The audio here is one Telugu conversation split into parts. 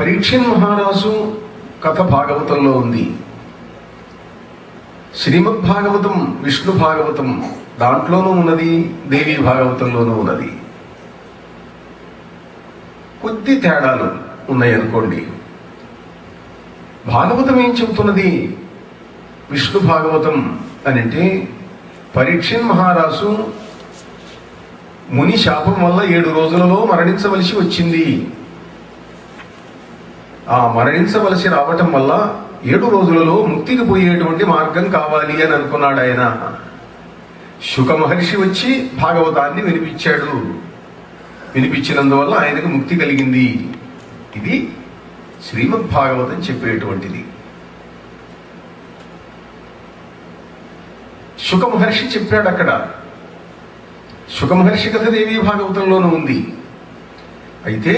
పరీక్షణ్ మహారాజు కథ భాగవతంలో ఉంది. శ్రీమద్ భాగవతం, విష్ణు భాగవతం దాంట్లోనూ ఉన్నది, దేవీ భాగవతంలోనూ ఉన్నది. కొద్ది తేడాలు ఉన్నాయనుకోండి. భాగవతం ఏం చెబుతున్నది, విష్ణు భాగవతం అని అంటే పరీక్షణ్ మహారాజు ముని శాపం వల్ల 7 రోజులలో మరణించవలసి వచ్చింది. ఆ మరణించవలసి రావటం వల్ల 7 రోజులలో ముక్తికి పోయేటువంటి మార్గం కావాలి అని అనుకున్నాడు ఆయన. శుక మహర్షి వచ్చి భాగవతాన్ని వినిపించాడు. వినిపించినందువల్ల ఆయనకు ముక్తి కలిగింది. ఇది శ్రీమద్ భాగవతం చెప్పేటువంటిది. శుక మహర్షి చెప్పాడు అక్కడ. శుక మహర్షి కథ దేవీ భాగవతంలోనూ ఉంది. అయితే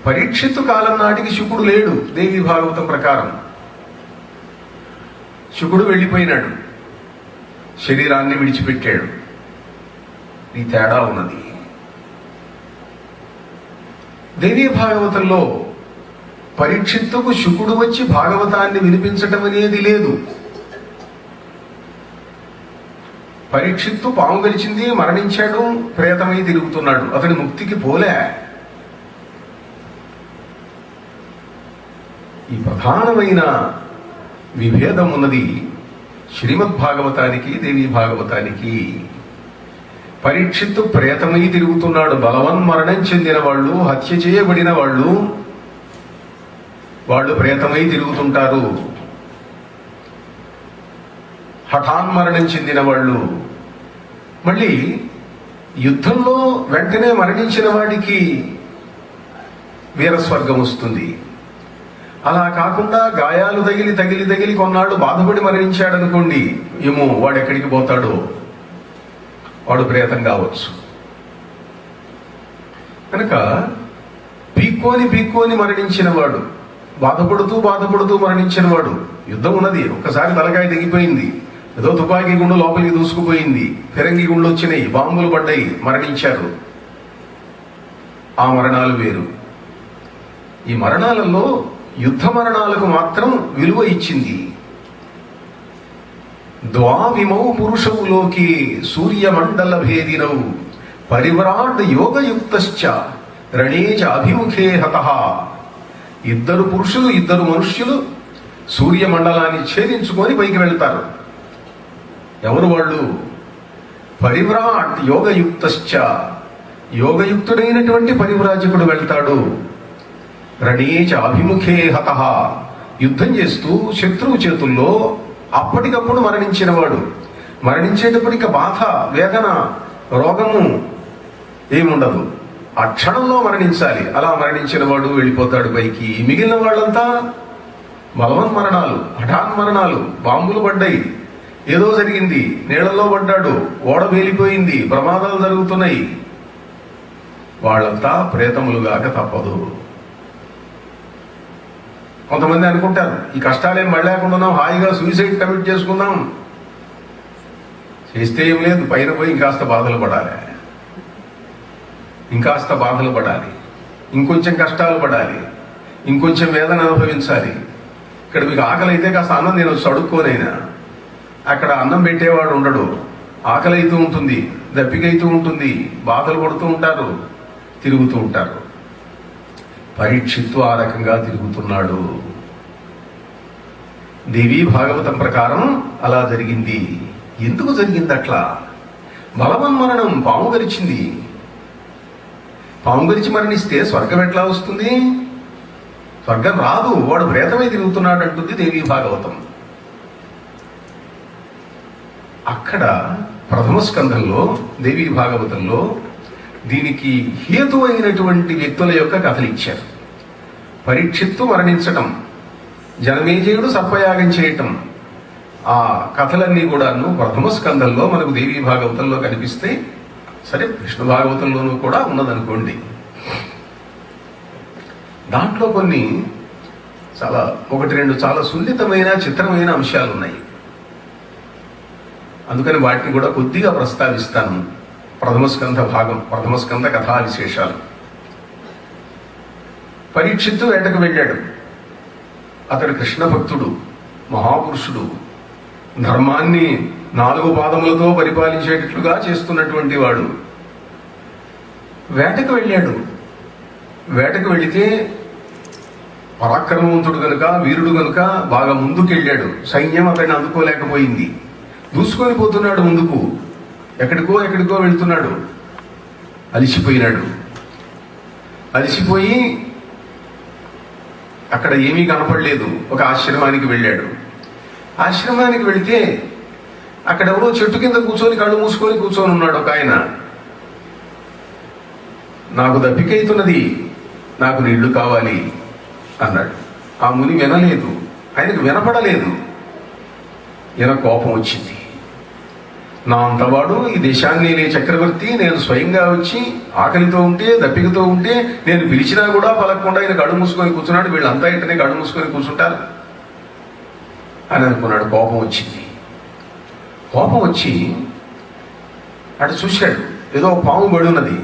పరీక్షిత్తు కాలం నాటికి శుకుడు లేడు. దేవీ భాగవతం ప్రకారం శుకుడు వెళ్ళిపోయినాడు, శరీరాన్ని విడిచిపెట్టాడు. ఈ తేడా ఉన్నది. దేవీ భాగవతంలో పరీక్షిత్తుకు శుకుడు వచ్చి భాగవతాన్ని వినిపించటం అనేది లేదు. పరీక్షిత్తు పాము గెలిచింది, మరణించాడు, ప్రేతమై తిరుగుతున్నాడు. అతని ముక్తికి పోలే. ఈ ప్రధానమైన విభేదం ఉన్నది శ్రీమద్ భాగవతానికి, దేవీ భాగవతానికి. పరీక్షిత్తు ప్రేతమై తిరుగుతున్నాడు. బలవన్మరణం చెందిన వాళ్ళు, హత్య చేయబడిన వాళ్ళు ప్రేతమై తిరుగుతుంటారు. హఠాన్మరణం చెందిన వాళ్ళు, మళ్ళీ యుద్ధంలో వెంటనే మరణించిన వాడికి వీరస్వర్గం వస్తుంది. అలా కాకుండా గాయాలు తగిలి కొన్నాళ్ళు బాధపడి మరణించాడనుకోండి, ఏమో వాడు ఎక్కడికి పోతాడో, వాడు ప్రేతం కావచ్చు. కనుక పీక్కోని మరణించిన వాడు, బాధపడుతూ మరణించిన వాడు, యుద్ధం ఉన్నది, ఒక్కసారి తలకాయ తెగిపోయింది, ఏదో తుపాకీ గుండు లోపలికి దూసుకుపోయింది, ఫిరంగి గుండు వచ్చినాయి, బాంబులు పడ్డాయి, మరణించారు. ఆ మరణాలు వేరు. ఈ మరణాలలో యుద్ధ మరణాలకు మాత్రం విలువ ఇచ్చింది. ద్వావిమౌ పురుషౌ లోకే సూర్యమండల భేదినౌ పరివ్రాడ్ యోగయుక్తశ్చ రణేచ అభిముఖే హతః. 2 పురుషులు, 2 మనుష్యులు సూర్యమండలాన్ని ఛేదించుకొని పైకి వెళ్తారు. ఎవరు వాళ్ళు? పరివ్రాట్ యోగయుక్తశ్చ, యోగయుక్తుడైనటువంటి పరివ్రాజకుడు వెళ్తాడు. రణేచ అభిముఖే హతః, యుద్ధం చేస్తూ శత్రువు చేతుల్లో అప్పటికప్పుడు మరణించిన వాడు. మరణించేటప్పటికి బాధ, వేదన, రోగము ఏముండదు, ఆ క్షణంలో మరణించాలి. అలా మరణించిన వాడు వెళ్ళిపోతాడు పైకి. మిగిలిన వాళ్ళంతా బలవన్మరణాలు, హఠాన్మరణాలు, బాంబులు పడ్డాయి, ఏదో జరిగింది, నీళ్లలో పడ్డాడు, ఓడ వేలిపోయింది, ప్రమాదాలు జరుగుతున్నాయి, వాళ్ళంతా ప్రేతములుగాక తప్పదు. కొంతమంది అనుకుంటారు, ఈ కష్టాలేం పడలేకుండా హాయిగా సూసైడ్ కమిట్ చేసుకుందాం. చేస్తే ఏం లేదు, పైన పోయి ఇంకాస్త బాధలు పడాలి, ఇంకొంచెం కష్టాలు పడాలి, ఇంకొంచెం వేదన అనుభవించాలి. ఇక్కడ మీకు ఆకలి అయితే కాస్త అన్నం నేను అడుక్కోనైనా, అక్కడ అన్నం పెట్టేవాడు ఉండడు, ఆకలి అవుతూ ఉంటుంది, దప్పికైతూ ఉంటుంది, బాధలు పడుతూ ఉంటారు, తిరుగుతూ ఉంటారు. పరీక్షిత్తు ఆ రకంగా తిరుగుతున్నాడు. దేవీ భాగవతం ప్రకారం అలా జరిగింది. ఎందుకు జరిగింది అట్లా? బలవన్మరణం, పాము గరిచింది. పాము గరిచి మరణిస్తే స్వర్గం ఎట్లా వస్తుంది? స్వర్గం రాదు, వాడు ప్రేతమై తిరుగుతున్నాడు అంటుంది దేవీ భాగవతం. అక్కడ ప్రథమ స్కంధంలో, దేవీ భాగవతంలో దీనికి హేతు అయినటువంటి వ్యక్తుల యొక్క కథలు ఇచ్చారు. పరీక్షిత్తు మరణించటం, జనమేజయుడు సర్పయాగం చేయటం, ఆ కథలన్నీ కూడాను ప్రథమ స్కంధంలో మనకు దేవీ భాగవతంలో కనిపిస్తే, సరే విష్ణు భాగవతంలోనూ కూడా ఉన్నదనుకోండి. దాంట్లో కొన్ని చాలా 1-2 చాలా సున్నితమైన, చిత్రమైన అంశాలు ఉన్నాయి. అందుకని వాటిని కూడా కొద్దిగా ప్రస్తావిస్తాను. ప్రథమ స్కంధ భాగం, ప్రథమ స్కంధ కథా విశేషాలు. పరీక్షిత్తు వేటకు వెళ్ళాడు. అతడు కృష్ణ భక్తుడు, మహాపురుషుడు, ధర్మాన్ని 4 పాదములతో పరిపాలించేటట్లుగా చేస్తున్నటువంటి వాడు. వేటకు వెళ్ళాడు. వేటకు వెళితే పరాక్రమవంతుడు గనుక, వీరుడు గనుక బాగా ముందుకెళ్ళాడు. సైన్యం అతన్ని అందుకోలేకపోయింది. దూసుకొని పోతున్నాడు ముందుకు. ఎక్కడికో వెళ్తున్నాడు. అలిసిపోయినాడు. అలిసిపోయి అక్కడ ఏమీ కనపడలేదు. ఒక ఆశ్రమానికి వెళ్ళాడు. ఆశ్రమానికి వెళితే అక్కడ ఎవరో చెట్టు కింద కూర్చొని కళ్ళు మూసుకొని కూర్చొని ఉన్నాడు ఒక ఆయన. నాకు దప్పికైతున్నది, నాకు నీళ్లు కావాలి అన్నాడు. ఆ ముని వినలేదు, ఆయనకు వినపడలేదు. ఈయన కోపం వచ్చింది. నా అంతవాడు ఈ దేశాన్ని నేనే చక్రవర్తి, నేను స్వయంగా వచ్చి ఆకలితో ఉంటే, దప్పికతో ఉంటే నేను పిలిచినా కూడా పలకకుండా ఆయన కళ్ళు మూసుకొని కూర్చున్నాడు. వీళ్ళంతా ఇంటనే కళ్ళు మూసుకొని కూర్చుంటారు అని అనుకున్నాడు. కోపం వచ్చింది. కోపం వచ్చి అటు చూశాడు. ఏదో పాము బడి ఉన్నది.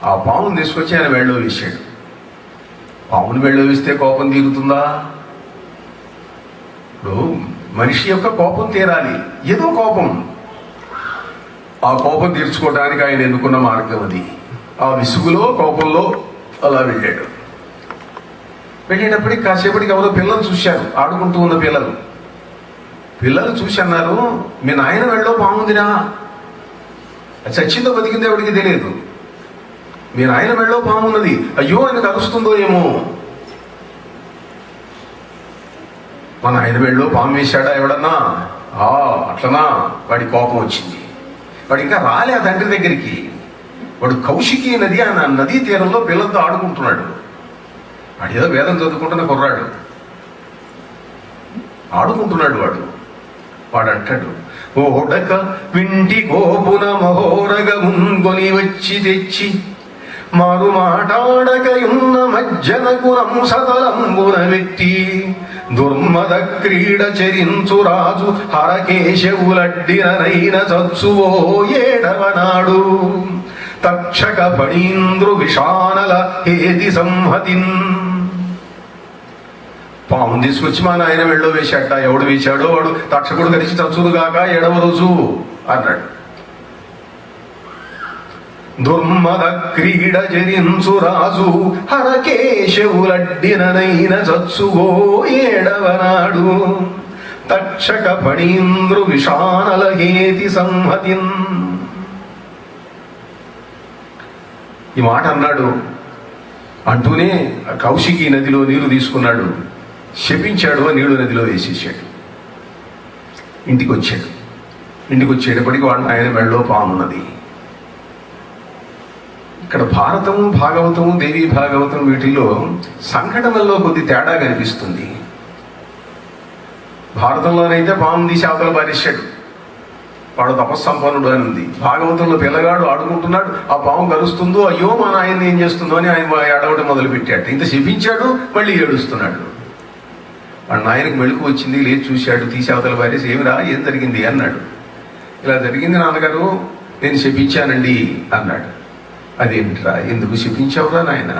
ఆ పామును తీసుకొచ్చి ఆయన మెళ్ళో వేశాడు. పామును మెళ్ళో వేస్తే కోపం తీరుతుందా? ఇప్పుడు మనిషి యొక్క కోపం తీరాలి. ఏదో కోపం, ఆ కోపం తీర్చుకోవడానికి ఆయన ఎన్నుకున్న మార్గం అది. ఆ విసుగులో, కోపంలో అలా వెళ్ళాడు. వెళ్ళేటప్పటికి కాసేపటికి ఎవరో పిల్లలు చూశారు, ఆడుకుంటూ ఉన్న పిల్లలు చూసి అన్నారు, మీ నాయన వెళ్ళో పాముందిరా, చచ్చిందో బతికిందో ఎవరికి తెలియదు, మీ నాయన మెళ్ళో పాము ఉన్నది, అయ్యో ఆయనకు అరుస్తుందో ఏమో. మన ఆయన మెళ్ళో పాము వేశాడా ఎవడన్నా? అట్లనా? వాడి కోపం వచ్చింది. వాడు ఇంకా రాలే ఆ తండ్రి దగ్గరికి. వాడు కౌశికీ నది, ఆ నదీ తీరంలో పిల్లలతో ఆడుకుంటున్నాడు. వాడు ఏదో వేదం చదువుకుంటున్న కుర్రాడు, ఆడుకుంటున్నాడు. వాడు అంటాడు, ఓడక వింటి కోపున మహోరగముంగొని వచ్చి తెచ్చి మారు మాటాడకయున్న మజ్జనకు రంసతలంబున వెట్టి దుర్మద క్రీడ చరించు రాజు హరకేశవులడ్డినైన చచ్చువో ఏడవనాడు తక్షక ఫణీంద్రు విషానల హేతి సంహతిన్. పాము తీసుకొచ్చి మా నాయన మెళ్ళో వేశాట. ఎవడు వేశాడో వాడు తక్షకుడు కలిసి చచ్చునుగాక ఏడవ రోజు అన్నాడు. దుర్మద క్రీడ జరించు రాజు హరకేశవులడ్డినైన చచ్చువో ఏడవనాడు తక్షక ఫణీంద్రు విషానల హేతి సంహతిన్. ఈ మాట అన్నాడు. అంటూనే కౌశికీ నదిలో నీరు తీసుకున్నాడు. శపించాడు, నీళ్లు నదిలో వేసేసాడు. ఇంటికి వచ్చేటప్పటికి వాడు ఆయన మెళ్ళలో పామున్నది. ఇక్కడ భారతము, భాగవతము, దేవీ భాగవతం వీటిల్లో సంఘటనల్లో కొద్ది తేడా కనిపిస్తుంది. భారతంలోనైతే పాము తీసి అవతల పారేశాడు, వాడు తపస్సంపన్నుడు అని ఉంది. భాగవతంలో పిల్లగాడు ఆడుకుంటున్నాడు, ఆ పాము కలుస్తుందో అయ్యో మా నాయన్ని ఏం చేస్తుందో అని ఆయన ఏడవటం మొదలుపెట్టాడు. ఇంత శపించాడు, మళ్ళీ ఏడుస్తున్నాడు. వాడు నాయనకు మెళుకు వచ్చింది, లేచి చూశాడు, తీసి అవతల పారేసి ఏమిరా ఏం జరిగింది అన్నాడు. ఇలా జరిగింది నాన్నగారు, నేను శపించానండి అన్నాడు. అదేమిట్రా, ఎందుకు శపించావురా నాయన?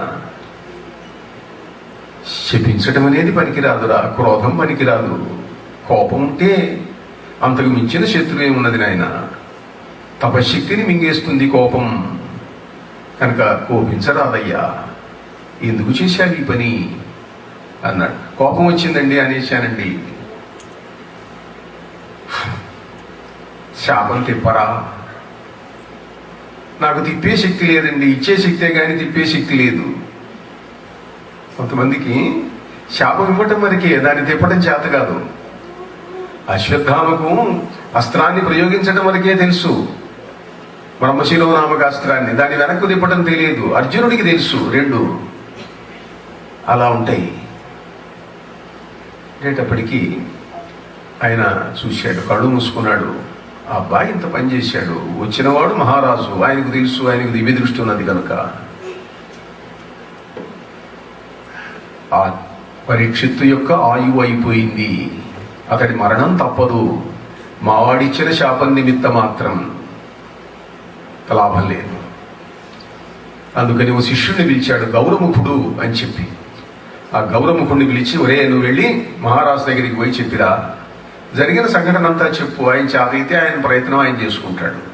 శపించటం అనేది పనికిరాదురా, క్రోధం పనికిరాదు. కోపం ఉంటే అంతకు మించిన శత్రువు ఏమున్నది నాయన? తపశక్తిని మింగేస్తుంది కోపం. కనుక కోపించరాదయ్యా, ఎందుకు చేశావు ఈ పని అన్నాడు. కోపం వచ్చిందండి అనేశానండి. శాపం తిప్పరా? నాకు తిప్పే శక్తి లేదండి, ఇచ్చే శక్తే కానీ తిప్పే శక్తి లేదు. కొంతమందికి శాపం ఇవ్వటం వరకే, దాన్ని తిప్పడం చేత కాదు. అశ్వత్థామకు అస్త్రాన్ని ప్రయోగించడం వరకే తెలుసు, బ్రహ్మశిలో నామక అస్త్రాన్ని. దాన్ని వెనక్కు తిప్పడం తెలియదు. అర్జునుడికి తెలుసు, రెండు అలా ఉంటాయి. అనేటప్పటికీ ఆయన చూశాడు, కళ్ళు మూసుకున్నాడు. ఆ అబ్బాయి ఇంత పని చేశాడు, వచ్చినవాడు మహారాజు, ఆయనకు తెలుసు, ఆయనకు దివ్య దృష్టి ఉన్నది కనుక. ఆ పరీక్షిత్తు యొక్క ఆయువు అయిపోయింది, అతడి మరణం తప్పదు. మావాడిచ్చిన శాపం నిమిత్త మాత్రం లాభం లేదు. అందుకని ఓ శిష్యుడిని పిలిచాడు, గౌరముఖుడు అని చెప్పి. ఆ గౌరముఖుడిని పిలిచి, ఒరే నువ్వు వెళ్ళి మహారాజు దగ్గరికి పోయి చెప్పిరా, జరిగిన సంఘటన అంతా చెప్పు, ఆయన చేతైతే ఆయన ప్రయత్నం ఆయన చేసుకుంటాడు.